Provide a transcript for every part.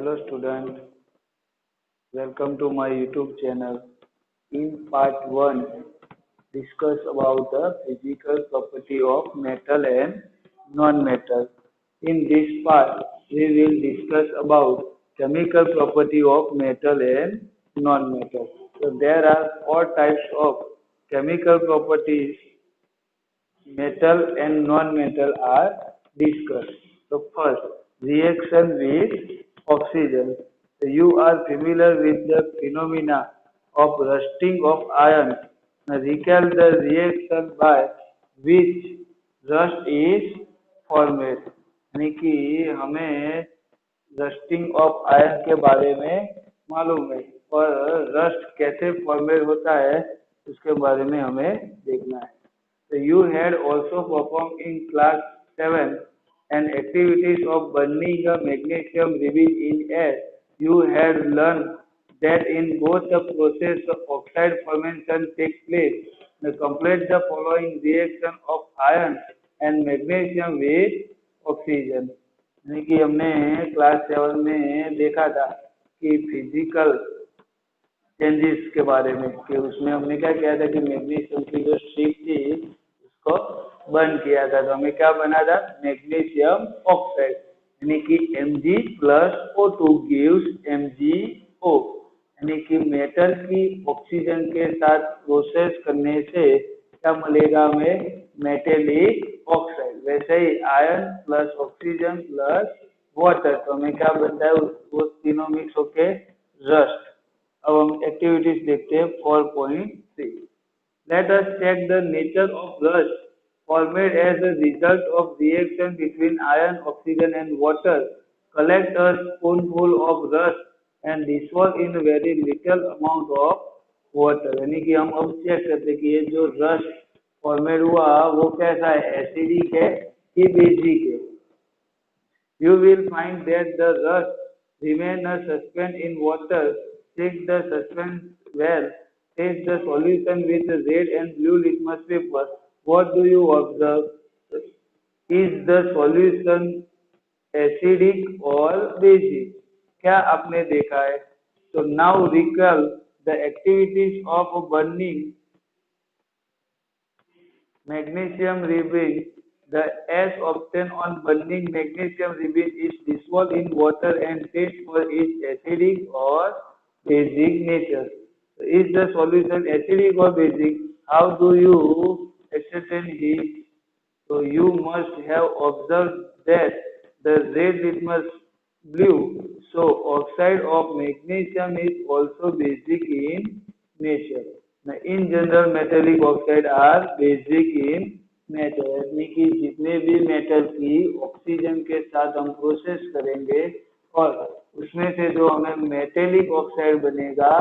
Hello student, welcome to my YouTube channel. In part 1, discuss about the physical property of metal and non-metal. In this part, we will discuss about chemical property of metal and non-metal. So there are four types of chemical properties metal and non-metal are discussed. So first, reaction with oxygen. So you are familiar with the phenomena of rusting of iron. Now recall the reaction by which rust is formed. यानी कि हमें rusting of iron के बारे में मालूम है और rust कैसे फॉर्मेट होता है उसके बारे में हमें देखना है. So you had also performed in class 7 and activities of burning a magnesium revealed in air. You had learned that in both the process of oxide formation takes place. Now complete the following reaction of iron and magnesium with oxygen. यानी कि हमने class 7 में देखा था कि physical changes के बारे में कि उसमें हमने क्या किया था कि मैग्नीशियम की जो स्ट्रिप थी उसको बर्न किया था तो हमें क्या बना था मैग्नीशियम ऑक्साइड यानी कि Mg+O2 गिव्स MgO यानी कि मेटल की ऑक्सीजन के साथ प्रोसेस करने से क्या मिलेगा हमें मेटेलिक ऑक्साइड. वैसे ही iron plus oxygen plus water तो हमें क्या बनता है वो तीनों मिक्स होके रस्ट. अब हम एक्टिविटीज देखते हैं 4.3. Let us check the nature of rust formed as a result of reaction between iron, oxygen and water. Collect a spoonful of rust and dissolve in very little amount of water. यानी कि हम अब check करते हैं कि ये जो rust format हुआ वो कैसा है, एसिडिक है कि बेसिक है. You will find that the rust remain a suspend in water. Check the suspense well. Test the solution with red and blue litmus paper. What do you observe? Is the solution acidic or basic? क्या आपने देखा है? So now recall the activities of burning magnesium rebeam. The ash obtained on burning magnesium rebeam is dissolved in water and test for its acidic or basic nature. So is the solution acidic or basic? How do you ascertain it? So you must have observed that the red litmus blue. So oxide of magnesium is also basic in nature. Now, in general, metallic oxide are basic in nature. यानी कि जितने भी metal की oxygen के साथ हम process करेंगे और उसमें से जो हमें मेटेलिक ऑक्साइड बनेगा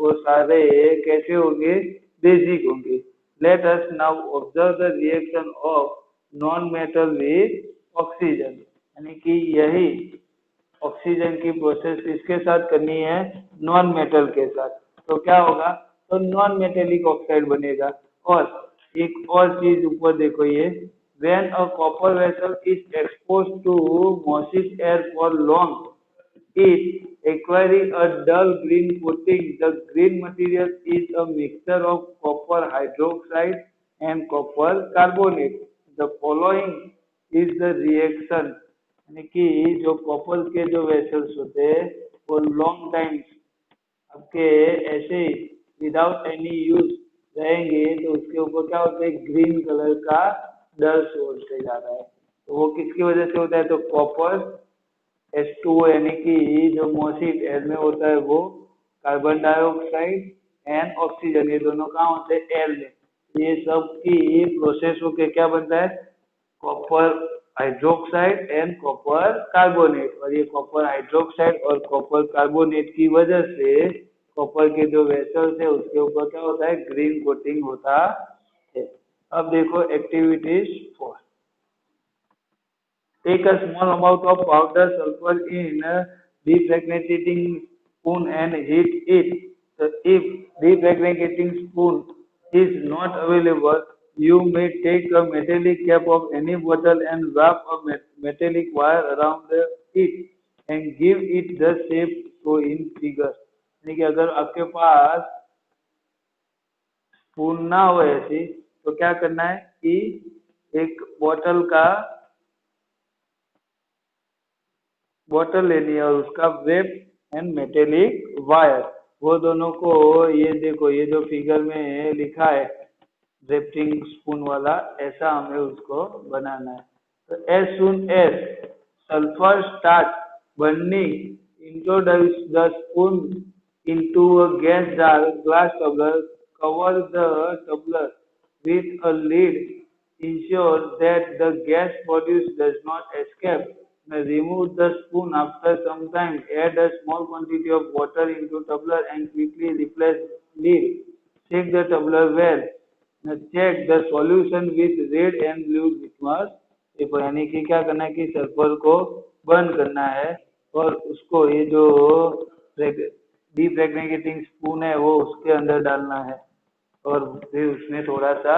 वो सारे कैसे होंगे, बेसिक होंगे. Let us now observe the reaction of non-metal with oxygen. यानी कि यही ऑक्सीजन की प्रोसेस किसके साथ करनी है, नॉन मेटल के साथ. तो क्या होगा, तो नॉन मेटेलिक ऑक्साइड बनेगा. और एक और चीज ऊपर देखो, ये when a copper vessel is exposed to moist air for long it acquiring a dull green coating. The green material is a mixture of copper hydroxide and copper carbonate. The following is the reaction. यानी कि जो copper के जो vessels होते हैं वो long time आपके ऐसे विदाउट एनी यूज रहेंगे तो उसके ऊपर क्या होता है, ग्रीन कलर का डल सोर्स से जा रहा है. तो वो किसकी वजह से होता है, तो कॉपर H2O यानी कि जो मोसिट एयर में होता है वो कार्बन डाइऑक्साइड एंड ऑक्सीजन ये दोनों कहाँ होते हैं, एयर में. ये सब की प्रोसेस होके क्या बनता है, copper hydroxide and copper carbonate. और ये कॉपर हाइड्रोक्साइड और कॉपर कार्बोनेट की वजह से कॉपर के जो वेसल्स है उसके ऊपर क्या होता है, ग्रीन कोटिंग होता है. अब देखो activities 4. Take a small amount of powder sulfur in a defragmenting spoon and heat it. So if defragmenting spoon is not available, you may take a metallic cap of any bottle and wrap a metallic wire around it. and give it the shape shown in figure। यानी कि अगर आपके पास spoon ना हो ऐसी तो क्या करना है कि एक बॉटल लेनी है और उसका वेब एंड मेटेलिक वायर, वो दोनों को, ये देखो ये जो फिगर में लिखा है ड्रिफ्टिंग स्पून वाला, ऐसा हमें उसको बनाना है। तो as soon as sulphur start burning introduce the spoon into a glass tumbler, cover the tumbler with a lid, ensure that the gas produced does not escape, now remove the spoon after some time, add a small quantity of water into tumbler and quickly replace lid, shake the tumbler well, now check the solution with red and blue litmus paper. यानी कि क्या करना है कि sulphur को burn करना है और उसको ये जो डिफ्रेगनेटिंग स्पून है वो उसके अंदर डालना है और फिर उसमें थोड़ा सा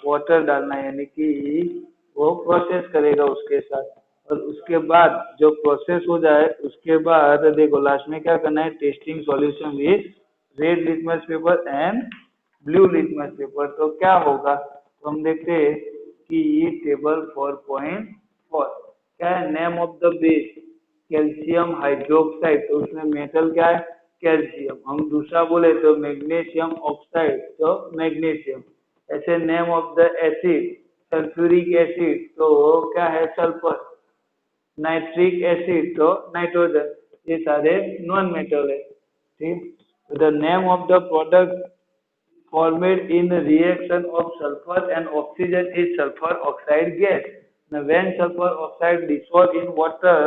वाटर डालना है, यानी कि वो प्रोसेस करेगा उसके साथ। और उसके बाद जो प्रोसेस हो जाए उसके बाद देखो लास्ट में क्या करना है, testing solution with red litmus paper and blue litmus paper. तो क्या होगा तो हम देखते हैं कि ये टेबल 4.4 क्या है, name of the base calcium hydroxide, तो उसमें मेटल क्या है कैल्शियम। हम दूसरा बोले तो मैग्नीशियम ऑक्साइड, तो मैग्नीशियम। ऐसे name of the acid sulphuric acid, तो क्या है सल्फर। नाइट्रिक एसिड तो नाइट्रोजन, ये सारे नॉन मेटल है। ठीक, the name of the product formed in reaction of sulfur and oxygen is sulfur oxide gas. Now, when sulfur oxide dissolved in water,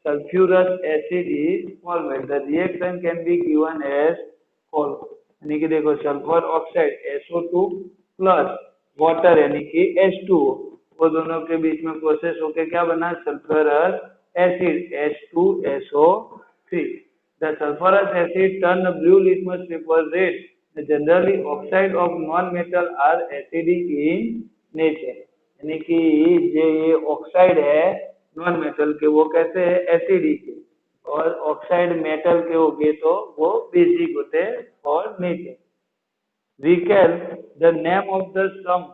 sulfurous acid is formed. The reaction can be given as follows। यानी कि देखो sulphur oxide SO2 plus water यानी कि H2O, वो दोनों के बीच में process होके क्या बना sulphurous acid H2SO3। The sulfurous acid turn blue litmus paper red। Generally oxide of non metal are acidic in nature, यानी कि जो ये ऑक्साइड है नॉन मेटल के वो कैसे है एसिडिक है, और ऑक्साइड मेटल के हो गए तो वो बेसिक होते हैं और nature. Recall the name of the sum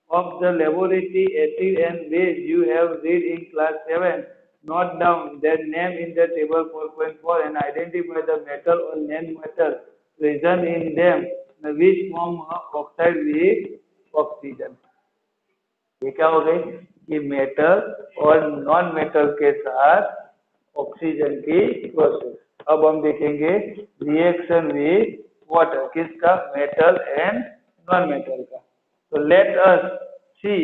of the laboratory acid and base you have read in class 7. Note down that name in the table 4.4 and identify the metal or non-metal present in them which form oxide with oxygen। ये क्या हो गई कि metal और non metal के साथ oxygen की process. अब हम देखेंगे रिएक्शन विथ वाटर, किसका मेटल एंड नॉन मेटल का। तो let us see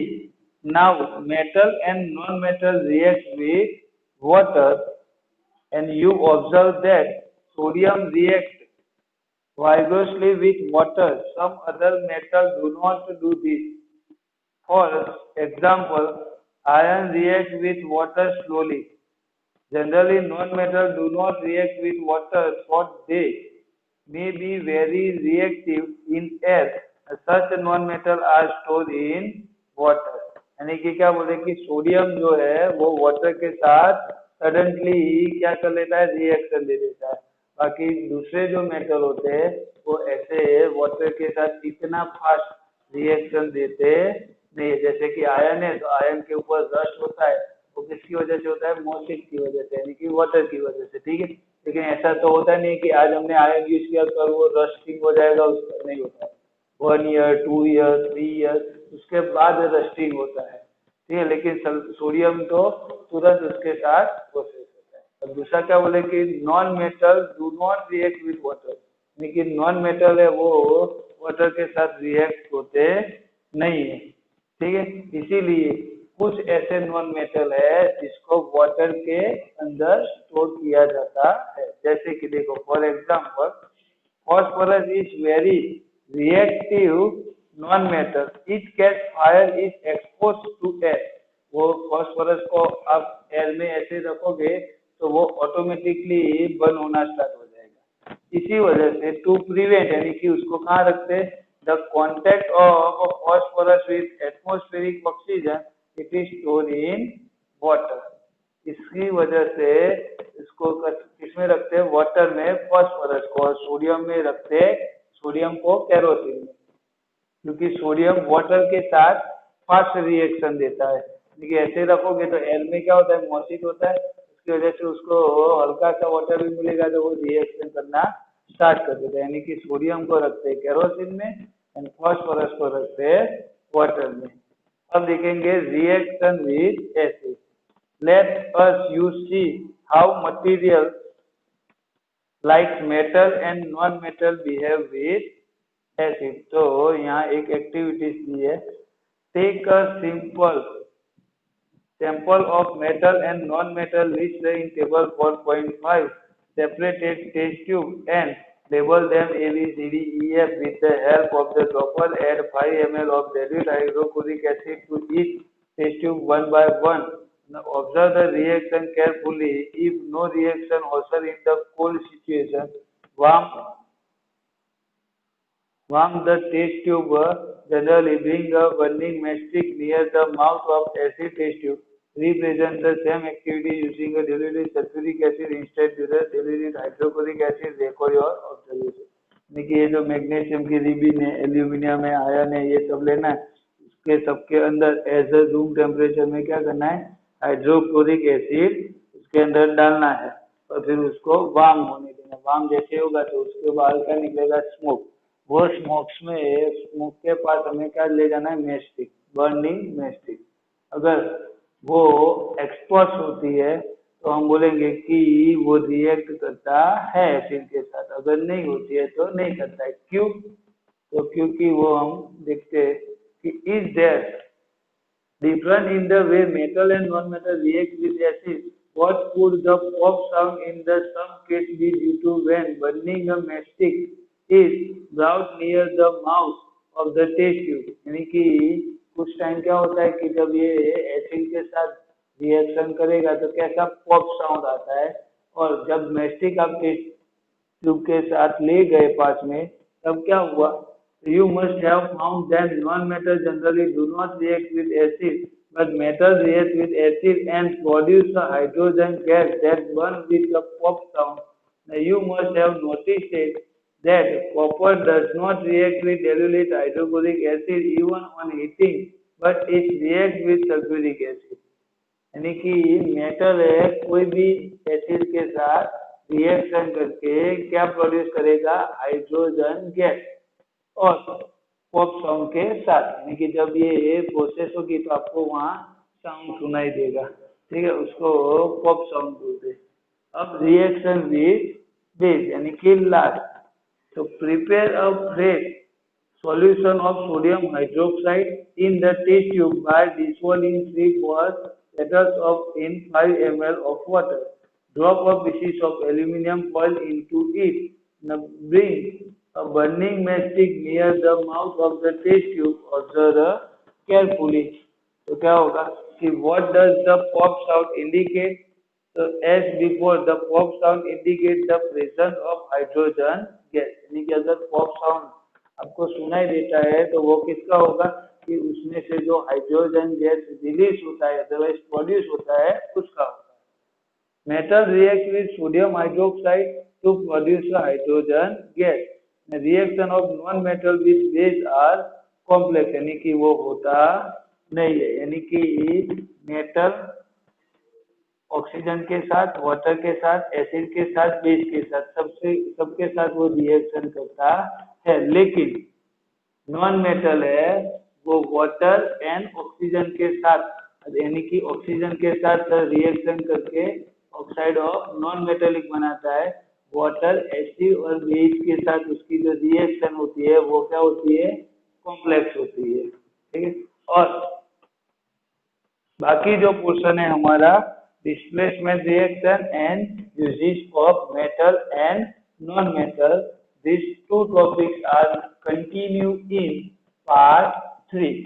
now metal and non metal react with water and you observe that sodium reacts vigorously with water. Some other metals do not do this. For example, iron reacts with water slowly. Generally, non-metals do not react with water, but they may be very reactive in air. Such non-metals are stored in water। यानी कि क्या बोले कि sodium जो है वो water के साथ सडनली क्या कर लेता है रिएक्शन दे देता है, बाकी दूसरे जो मेटल होते हैं वो ऐसे वाटर के साथ इतना फास्ट रिएक्शन देते नहीं है। जैसे कि आयरन है तो आयरन के ऊपर रस्ट होता है, वो किसकी वजह से होता है मोलिक्यूल की वजह से, यानी कि वाटर की वजह से। ठीक है, लेकिन ऐसा तो होता नहीं कि आज हमने आयरन यूज किया तो वो रस्टिंग हो जाएगा, उसका नहीं होता है। 1 ईयर 2 ईयर 3 ईयर उसके बाद रस्टिंग होता है। ठीक है, लेकिन सोडियम तो तुरंत उसके साथ प्रोसेस होता है। और दूसरा क्या बोले कि non metal do not react with water, लेकिन नॉन मेटल है वो वाटर के साथ रिएक्ट होते नहीं है। ठीक है, इसीलिए कुछ ऐसे नॉन मेटल है जिसको वाटर के अंदर स्टोर किया जाता है। जैसे कि देखो for example phosphorus is very reactive non-metal, it catch fire is exposed to air। वो फॉस्फोरस को आप एयर में ऐसे रखोगे तो वो ऑटोमेटिकली बर्न होना स्टार्ट हो जाएगा। इसी वजह से टू प्रिवेंट, यानी कि उसको कहाँ रखते the contact of phosphorus with atmospheric oxygen, it is store in water. इसकी वजह से उसको किसमें रखते हैं, वाटर में फॉस्फोरस को, और सोडियम में रखते हैं सोडियम को केरोसिन में, क्योंकि सोडियम वाटर के साथ फास्ट रिएक्शन देता है। देखिए ऐसे रखोगे तो एयर में क्या होता है, मॉइस्चर होता है, उसकी वजह से उसको हल्का सा वाटर भी मिलेगा तो वो रिएक्शन करना स्टार्ट कर देता है। यानी कि सोडियम को रखते हैं केरोसिन में एंड फॉस्फोरस को रखते हैं वाटर में। अब देखेंगे reaction with acid. Let us you see how material like metal and non metal behave with acid. तो यहाँ एक एक्टिविटीज दी है, take a simple sample of metal and non-metal listed in table 4.5, separated test tube and label them A, B, C, D, E, F with the help of the dropper. Add 5 ml of dilute hydrochloric acid to each test tube one by one. Now observe the reaction carefully. If no reaction occurs in the cold situation, warm the test tube. Generally, bring a burning matchstick near the mouth of acid test tube. Represent the same activity using a diluted sulfuric acid instead of the diluted hydrochloric acid. Record your observation. देखिए ये जो magnesium की ribbon है, aluminium है, ion है, ये सब लेना है। उसके सबके अंदर एज अ रूम टेम्परेचर में क्या करना है, हाइड्रोक्लोरिक एसिड उसके अंदर डालना है और फिर उसको वार्म होने देना। वार्म जैसे होगा तो उसके बाद क्या निकलेगा, स्मोक। वो स्मोक के पास हमें क्या ले जाना है, मैचस्टिक, बर्निंग मैचस्टिक। अगर वो एक्सपोज होती है तो हम बोलेंगे कि वो रिएक्ट करता है एसिड के साथ, अगर नहीं होती है तो नहीं करता है। क्यों, तो क्योंकि वो हम देखते हैं कि is there different in the way metal and non-metal react with acid. What could the pop sound in the some case be due to when burning a matchstick is brought near the mouth of the test tube? यानी कि कुछ time क्या होता है कि जब ये acid के साथ रिएक्शन करेगा तो कैसा पॉप साउंड आता है, और जब मैस्टिक आप टेस्ट ट्यूब के साथ ले गए पास में तब क्या हुआ, you must have found that non-metal generally do not react with acid, but metal react with acid and produce a hydrogen gas that burns with a pop sound. Now you must have noticed that copper does not react with dilute hydrochloric acid even on heating, but it reacts with sulfuric acid. यानी कि metal है, कोई भी acid के साथ reaction करके क्या produce करेगा, हाइड्रोजन गैस और पॉप साउंड के साथ। यानी कि जब ये प्रोसेस होगी तो आपको वहाँ साउंड सुनाई देगा, ठीक है, उसको पॉप साउंड बोलते हैं। अब रिएक्शन विद बेस यानी कि लास्ट। तो prepare a fresh solution of sodium hydroxide in the test tube by dissolving 3/4 liters of in 5 ml of water. Drop a piece of aluminum foil into it. Now bring a burning matchstick near the mouth of the test tube. Observe carefully. तो क्या होगा कि what does the pop sound indicate? So as before, the pop sound indicates the presence of hydrogen gas. यानी कि अगर pop sound आपको सुनाई देता है तो वो किसका होगा कि उसमें से जो हाइड्रोजन गैस रिलीज होता है, अदरवाइज प्रोड्यूस होता है, उसका होगा। Metal react with sodium hydroxide to produce hydrogen gas. Reaction of non metal with base are complex, यानी कि वो होता नहीं है। यानी कि मेटल ऑक्सीजन के साथ, वाटर के साथ, एसिड के साथ, बेस के साथ, सबके साथ वो रिएक्शन करता है, लेकिन नॉन मेटल है वो वाटर एंड ऑक्सीजन के साथ, यानी कि ऑक्सीजन के साथ रिएक्शन करके ऑक्साइड ऑफ नॉन मेटेलिक बनाता है। वाटर, एसिड और बेस के साथ उसकी जो रिएक्शन होती है वो क्या होती है, कॉम्प्लेक्स होती है, ठीक है। और बाकी जो पोर्शन है हमारा displacement reaction and uses of metal and non-metal. These two topics are continued in part 3.